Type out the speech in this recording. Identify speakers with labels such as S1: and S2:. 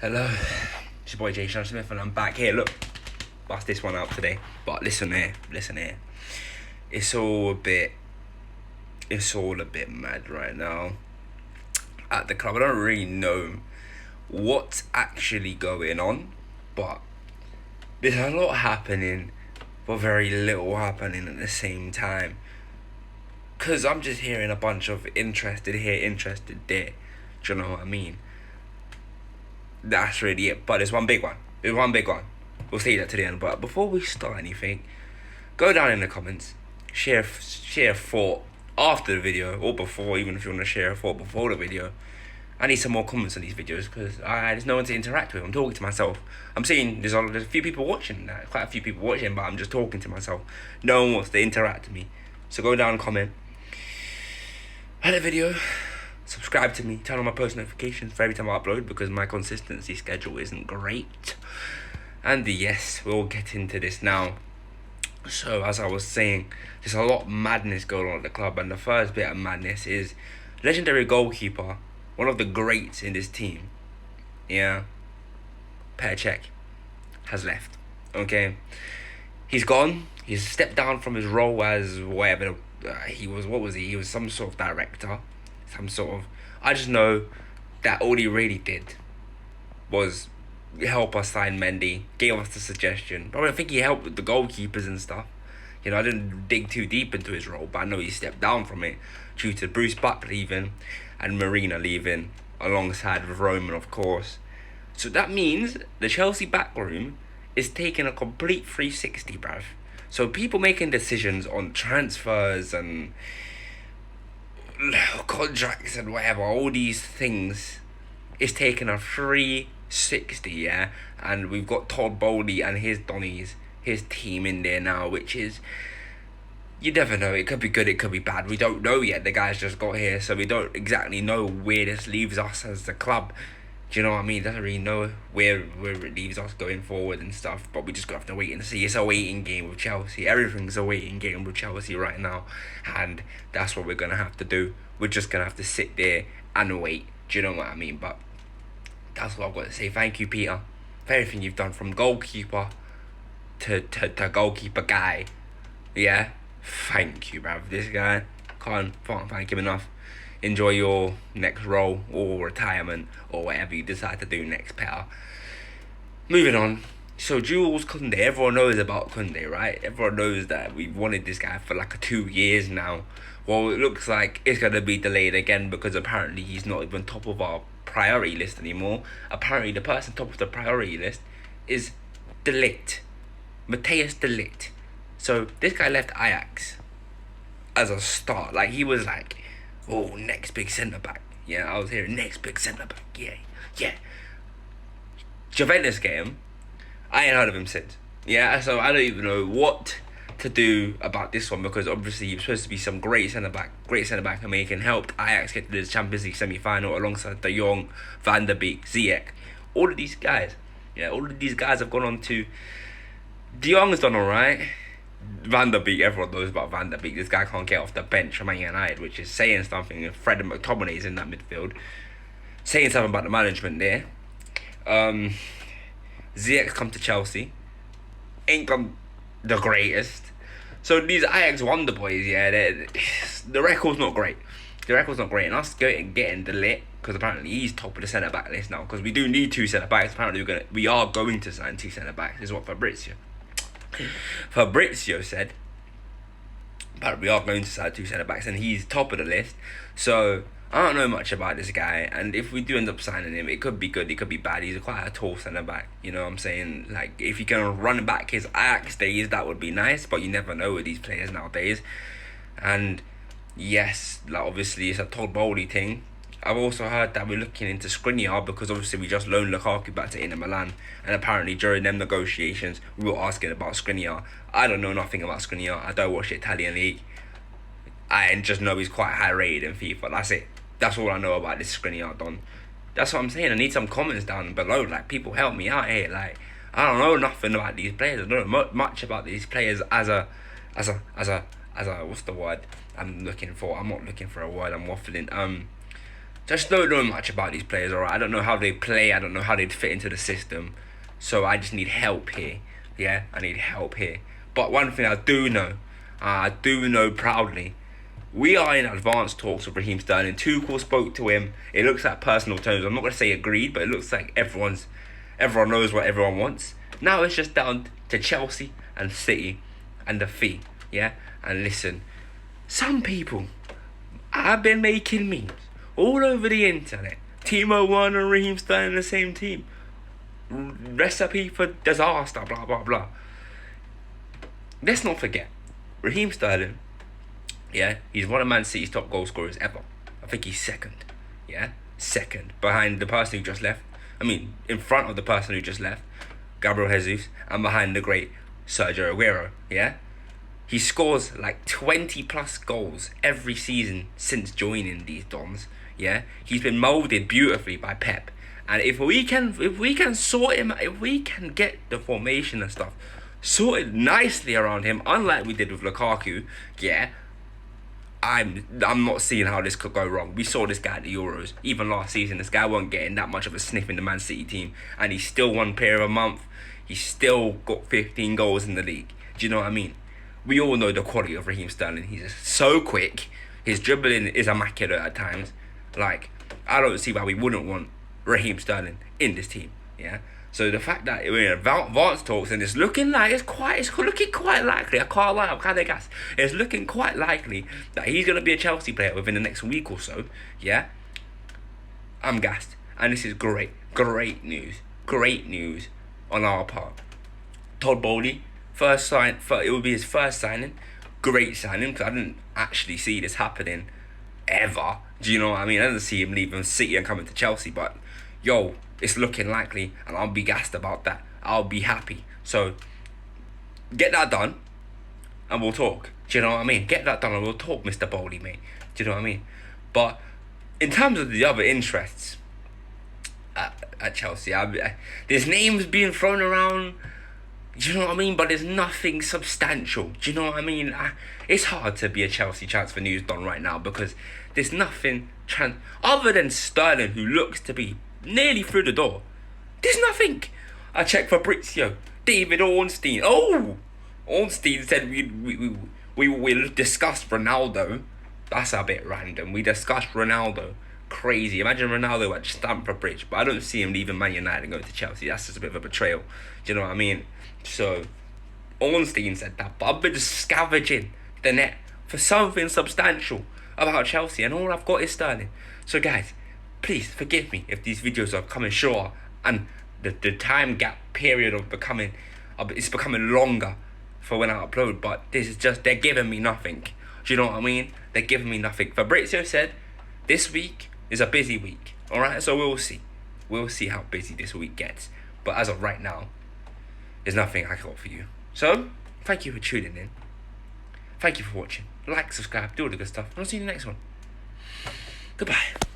S1: Hello, it's your boy Jay Sean Smith and I'm back here. Look, bust this one out today. But listen here. It's all a bit, it's all a bit mad right now at the club. I don't really know what's actually going on, but there's a lot happening, but very little happening at the same time. Cause I'm just hearing a bunch of interested here, interested there. Do you know what I mean? That's really it. But there's one big one. We'll say that to the end. But before we start anything, go down in the comments, share a thought after the video or before, even if you want to share a thought before the video. I need some more comments on these videos because there's no one to interact with. I'm talking to myself. I'm seeing there's a few people watching, quite a few people watching, but I'm just talking to myself. No one wants to interact with me. So go down and comment. Like the video, subscribe to me, turn on my post notifications for every time I upload because my consistency schedule isn't great. And yes, we'll get into this now. So as I was saying, there's a lot of madness going on at the club, and the first bit of madness is legendary goalkeeper, one of the greats in this team, Cech, has left. Okay, he's gone. He's stepped down from his role as whatever he was. What was he? He was some sort of director, I just know that all he really did was help us sign Mendy, gave us the suggestion. But I think he helped with the goalkeepers and stuff. You know, I didn't dig too deep into his role, but I know he stepped down from it due to Bruce Buck leaving and Marina leaving, alongside with Roman, of course. So that means the Chelsea backroom is taking a complete 360, bruv. So people making decisions on transfers and contracts and whatever, all these things, is taking a 360, yeah? And we've got Todd Bowley and his Donnies, his team in there now, which is, you never know, it could be good, it could be bad, we don't know yet. The guys just got here, so we don't exactly know where this leaves us as the club. Do you know what I mean? Doesn't really know where it leaves us going forward and stuff, but we just got to have to wait and see. It's a waiting game with Chelsea. Everything's a waiting game with Chelsea right now, and that's what we're going to have to do. We're just going to have to sit there and wait. Do you know what I mean? But that's what I've got to say. Thank you, Peter, for everything you've done, from goalkeeper to goalkeeper guy. Yeah? Thank you, bruv. This guy, can't thank him enough. Enjoy your next role or retirement or whatever you decide to do next, pal. Moving on. So Jules Koundé, everyone knows about Koundé, right? Everyone knows that we've wanted this guy for like 2 years now. Well, it looks like it's going to be delayed again because apparently he's not even top of our priority list anymore. Apparently the person top of the priority list is de Ligt. Matthias de Ligt. So this guy left Ajax as a start. Like, he was like, oh, next big centre back. Yeah, I was hearing next big centre back. Yeah. Juventus get him. I ain't heard of him since. Yeah, so I don't even know what to do about this one because obviously he's supposed to be some great centre back, and he can help Ajax get to the Champions League semi-final alongside De Jong, Van der Beek, Cech. All of these guys have gone on to. De Jong has done alright. Van der Beek, everyone knows about Van der Beek. This guy can't get off the bench from Man United, which is saying something. And Fred and McTominay's in that midfield, saying something about the management there. Ziyech's come to Chelsea, ain't come the greatest. So these Ajax wonder boys, the record's not great. And us getting de Ligt, because apparently he's top of the centre back list now. Because we do need 2 centre backs. Apparently we are going to sign 2 centre backs. Is what Fabrizio said. But we are going to sign 2 centre backs, and he's top of the list. So I don't know much about this guy, and if we do end up signing him, it could be good, it could be bad. He's quite a tall centre back. You know what I'm saying? Like, if he can run back his Ajax days, that would be nice. But you never know with these players nowadays. And yes, like, obviously it's a Todd Bowley thing. I've also heard that we're looking into Skriniar because obviously we just loaned Lukaku back to Inter Milan, and apparently during them negotiations we were asking about Skriniar. I don't know nothing about Skriniar. I don't watch the Italian league. I just know he's quite high rated in FIFA. That's it. That's all I know about this Skriniar don. That's what I'm saying. I need some comments down below. Like, people help me out here. Like, I don't know nothing about these players. I don't know much about these players as a what's the word I'm looking for? I'm not looking for a word. I'm waffling. Just don't know much about these players, alright? I don't know how they play. I don't know how they'd fit into the system. So I just need help here. Yeah, I need help here. But one thing I do know proudly, we are in advanced talks with Raheem Sterling. Tuchel spoke to him. It looks like personal terms. I'm not going to say agreed, but it looks like everyone knows what everyone wants. Now it's just down to Chelsea and City and the fee. Yeah? And listen, some people have been making memes all over the internet. Timo Werner and Raheem Sterling in the same team. Recipe for disaster, blah, blah, blah. Let's not forget, Raheem Sterling, yeah, he's one of Man City's top goal scorers ever. I think he's second, yeah? Second, behind the person who just left. I mean, in front of the person who just left, Gabriel Jesus, and behind the great Sergio Aguero, yeah? He scores like 20 plus goals every season since joining these Dons. Yeah, he's been moulded beautifully by Pep, and if we can sort him, if we can get the formation and stuff sorted nicely around him, unlike we did with Lukaku, yeah, I'm not seeing how this could go wrong. We saw this guy at the Euros. Even last season, this guy wasn't getting that much of a sniff in the Man City team, and he still won Player of the Month. He still got 15 goals in the league. Do you know what I mean? We all know the quality of Raheem Sterling. He's so quick. His dribbling is immaculate at times. Like, I don't see why we wouldn't want Raheem Sterling in this team. Yeah. So the fact that we're in advanced talks and it's looking looking quite likely. I can't lie, I'm kind of gassed. It's looking quite likely that he's gonna be a Chelsea player within the next week or so. Yeah. I'm gassed, and this is great news on our part. Todd Bowley. It will be his first signing. Great signing, because I didn't actually see this happening ever. Do you know what I mean? I didn't see him leaving City and coming to Chelsea, but yo, it's looking likely, and I'll be gassed about that. I'll be happy. So get that done, and we'll talk. Do you know what I mean? Get that done, and we'll talk, Mr. Bowley, mate. Do you know what I mean? But in terms of the other interests at Chelsea, there's names being thrown around. Do you know what I mean? But there's nothing substantial. Do you know what I mean? It's hard to be a Chelsea transfer news don right now because there's nothing other than Sterling, who looks to be nearly through the door. There's nothing. I checked Fabrizio, David Ornstein. Oh, Ornstein said we discussed Ronaldo. That's a bit random. We discussed Ronaldo. Crazy. Imagine Ronaldo at Stamford Bridge, but I don't see him leaving Man United and going to Chelsea. That's just a bit of a betrayal. Do you know what I mean? So, Ornstein said that, but I've been just scavenging the net for something substantial about Chelsea, and all I've got is Sterling. So guys, please forgive me if these videos are coming short, and the time gap period of it's becoming longer for when I upload, but this is just, they're giving me nothing. Do you know what I mean? They're giving me nothing. Fabrizio said this week is a busy week. Alright, so we'll see. We'll see how busy this week gets. But as of right now, there's nothing I got for you. So, thank you for tuning in. Thank you for watching. Like, subscribe, do all the good stuff. And I'll see you in the next one. Goodbye.